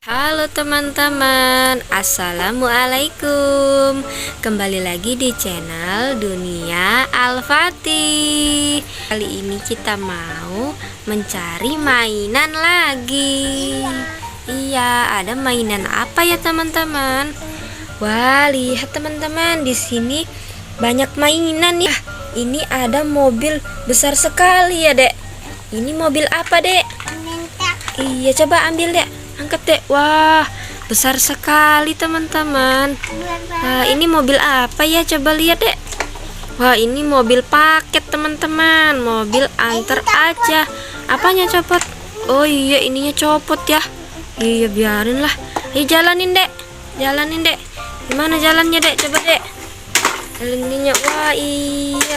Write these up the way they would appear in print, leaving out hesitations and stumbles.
Halo teman-teman, assalamualaikum. Kembali lagi di channel Dunia Al-Fatih. Kali ini kita mau mencari mainan lagi. Iya, ada mainan apa ya teman-teman? Wah, lihat teman-teman, di sini banyak mainan ya. Ini ada mobil besar sekali ya, Dek. Ini mobil apa, Dek? Iya, coba ambil, Dek. Angkat, Dek. Wah, besar sekali teman-teman. Nah, ini mobil apa ya? Coba lihat, Dek. Wah, ini mobil paket teman-teman. Mobil antar aja. Apanya copot? Oh iya, ininya copot ya. Iya, biarin lah. Ayo jalanin, Dek. Jalanin, Dek. Gimana jalannya, Dek? Coba, Dek. Jalannya. Wah, iya.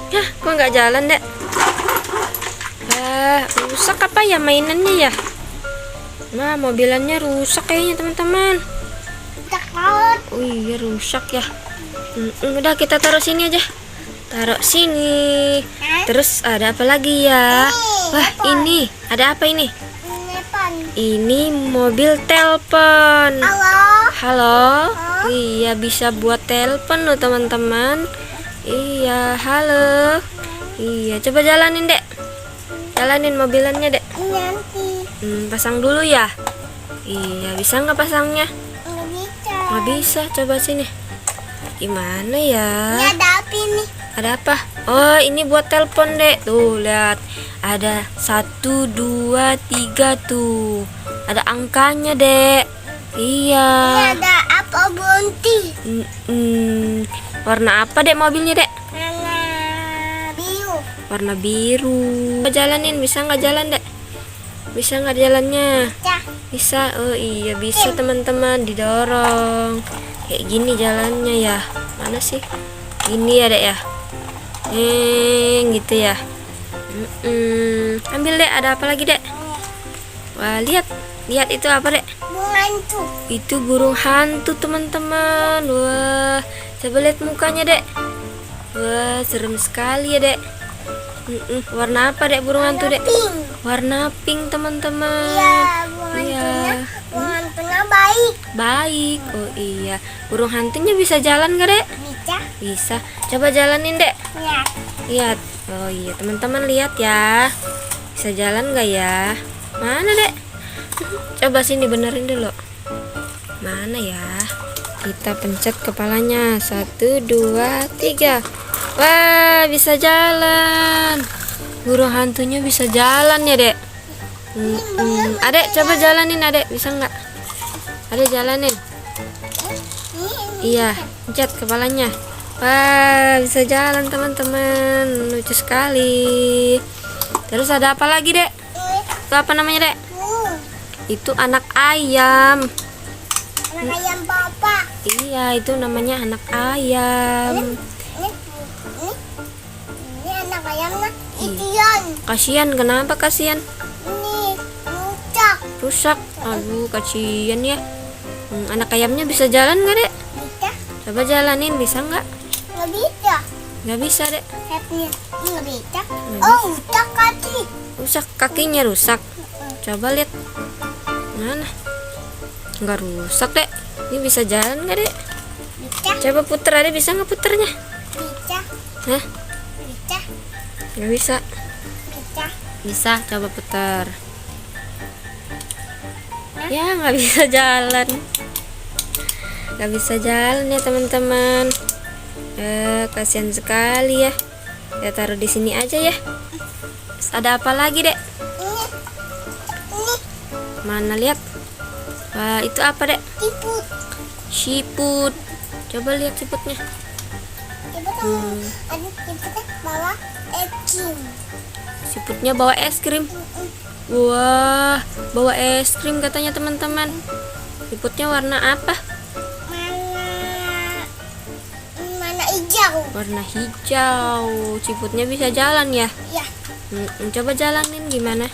Hah, kok nggak jalan, Dek? Rusak apa ya mainannya ya? Nah, mobilannya rusak kayaknya teman-teman. Oh iya, rusak ya. Udah, kita taruh sini aja. Taruh sini. Terus ada apa lagi ya? Wah, ini ada apa ini? Ini mobil telepon. Halo. Iya, bisa buat telepon loh teman-teman. Iya, halo. Iya, coba jalanin, Dek. Jalanin mobilannya, Dek. Pasang dulu ya. Iya, bisa nggak pasangnya? Nggak bisa. Coba sini. Gimana ya? Ini ada apa ini? Ada apa? Oh, ini buat telepon, Dek. Tuh, lihat. Ada 1, 2, 3 tuh. Ada angkanya, Dek. Iya. Ini ada apa bunti? Warna apa, Dek, mobilnya, Dek? Warna biru. Warna biru. Jalanin, bisa nggak jalan, Dek? Bisa nggak jalannya? Bisa. Oh iya, bisa teman-teman, didorong kayak gini jalannya ya. Mana sih? Ini ya, Dek ya. Gitu ya. Ambil, Dek. Ada apa lagi, Dek? Wah, lihat itu apa, Dek? Burung hantu. Itu burung hantu teman-teman. Wah, coba lihat mukanya, Dek. Wah, serem sekali ya, Dek. Warna apa, Dek, burung hantu, Dek? Pink. Warna pink teman-teman. Iya, burung hantunya baik. Baik. Oh iya, burung hantunya bisa jalan gak, Dek? Bisa. Bisa. Coba jalanin, Dek. Lihat. Lihat. Oh iya, teman-teman lihat ya. Bisa jalan gak ya? Mana, Dek? Coba sini benerin dulu. Mana ya? Kita pencet kepalanya. 1, 2, 3. Wah, bisa jalan. Burung hantunya bisa jalan ya, Dek. Adek, coba jalanin, Adek. Bisa nggak? Adek, jalanin. Iya, pencet kepalanya. Wah, bisa jalan teman-teman. Lucu sekali. Terus ada apa lagi, Dek? Itu apa namanya, Dek? Itu anak ayam. Anak ayam papa. Iya, itu namanya anak ayam. Ini anak ayamnya Idian. Kasihan, kenapa kasihan? Ini rusak. Rusak. Aduh, kasihan ya. Anak ayamnya bisa jalan nggak, Dek? Bisa. Coba jalanin, bisa nggak? Nggak bisa. Nggak bisa, Dek. Headnya nggak bisa. Nggak Oh, rusak kaki. Rusak, kakinya rusak. Coba lihat. Mana? Nggak rusak, Dek. Ini bisa jalan nggak, Dek? Bisa. Coba puter, Adek, bisa nggak puternya? Bisa. Hah? Bisa. Nggak bisa. Bisa. Bisa, coba putar. Ya, nggak bisa jalan. Nggak bisa jalan ya teman-teman. Kasihan sekali ya. Ya, taruh di sini aja ya. Terus ada apa lagi, Dek? Ini Mana, lihat? Wah, itu apa, Dek? siput. Siput. Coba lihat siputnya. Ibu tahu ada siputnya bawa ecing. Siputnya bawa es krim. Wah, bawa es krim katanya teman-teman. Siputnya warna apa? Mana hijau. Warna hijau. Siputnya bisa jalan ya? Ya. Coba jalanin gimana?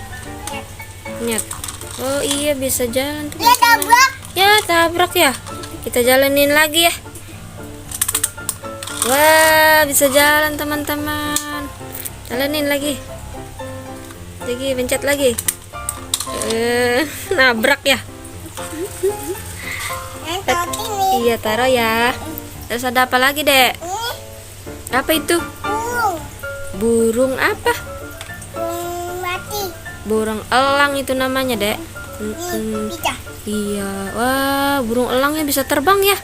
Lihat. Oh iya, bisa jalan Dia teman-teman. tabrak. Ya, tabrak ya. Kita jalanin lagi ya. Wah, bisa jalan teman-teman. Jalanin lagi. Lagi, pencet lagi. Nabrak ya. iya, taruh ya. Terus ada apa lagi, Dek? Ini Apa itu? burung. Burung apa? Burung mati. Burung elang itu namanya, Dek. Ini bisa. Iya, wah, burung elangnya bisa terbang ya.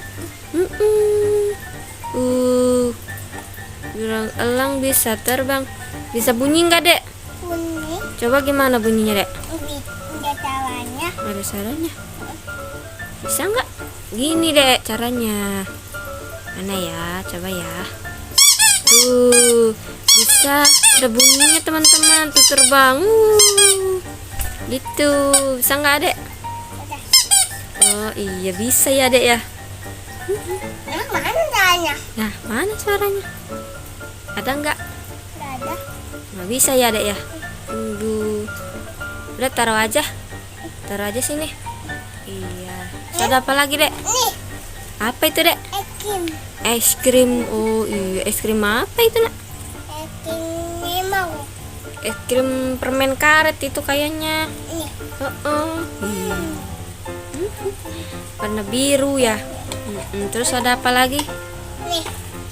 Burung elang bisa terbang. Bisa bunyi nggak, Dek? Bunyi. Coba gimana bunyinya, Dek? Ada caranya. Ada caranya. Bisa nggak? Gini, Dek, caranya. Mana ya? Coba ya. Tuh, bisa. Ada bunyinya, teman-teman. Tuh terbang. Gitu. Bisa nggak, Dek? Ada. Oh iya, bisa ya, Dek ya. Nah, mana caranya? Nah, mana suaranya? Ada nggak? Nggak ada. Nggak bisa ya, Dek ya. Tunggu. Udah, taruh aja. Taruh aja sini. Iya. Terus ada apa lagi, Dek? Nih, Apa itu, Dek? ekim. Es krim. Oh iya, es krim apa itu, Nak? Ekim memang. Es krim permen karet itu kayaknya. Nih, Iya. Warna biru ya. Terus ada apa lagi? nih.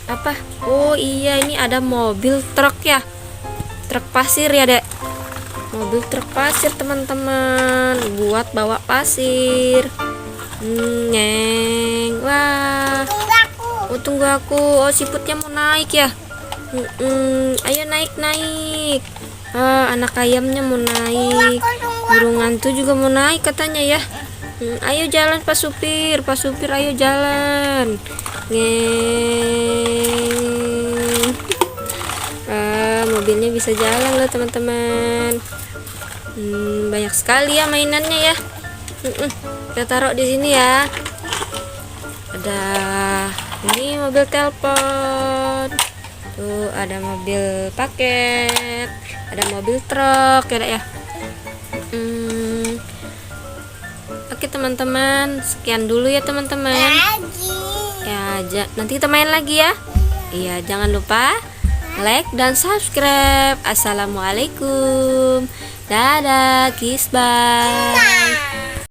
Apa? Oh iya, ini ada mobil truk ya. Truk pasir ya, Dek. Mobil truk pasir, teman-teman. Buat bawa pasir. Neng. Wah. Tunggu aku. Oh, tunggu aku. Oh, siputnya mau naik ya. Ayo naik. Anak ayamnya mau naik. Burung hantu juga mau naik katanya ya. Ayo jalan Pak Supir. Pak Supir, ayo jalan. Ngeng. Mobilnya bisa jalan loh, teman-teman. Banyak sekali ya mainannya ya. Kita taruh di sini ya. Ada ini mobil telepon. Tuh ada mobil paket. Ada mobil truk ya, Dek, ya. Oke, teman-teman, sekian dulu ya, teman-teman. Lagi. Ya, nanti kita main lagi ya. Iya, jangan lupa like dan subscribe. Assalamualaikum. Dadah, kiss, bye.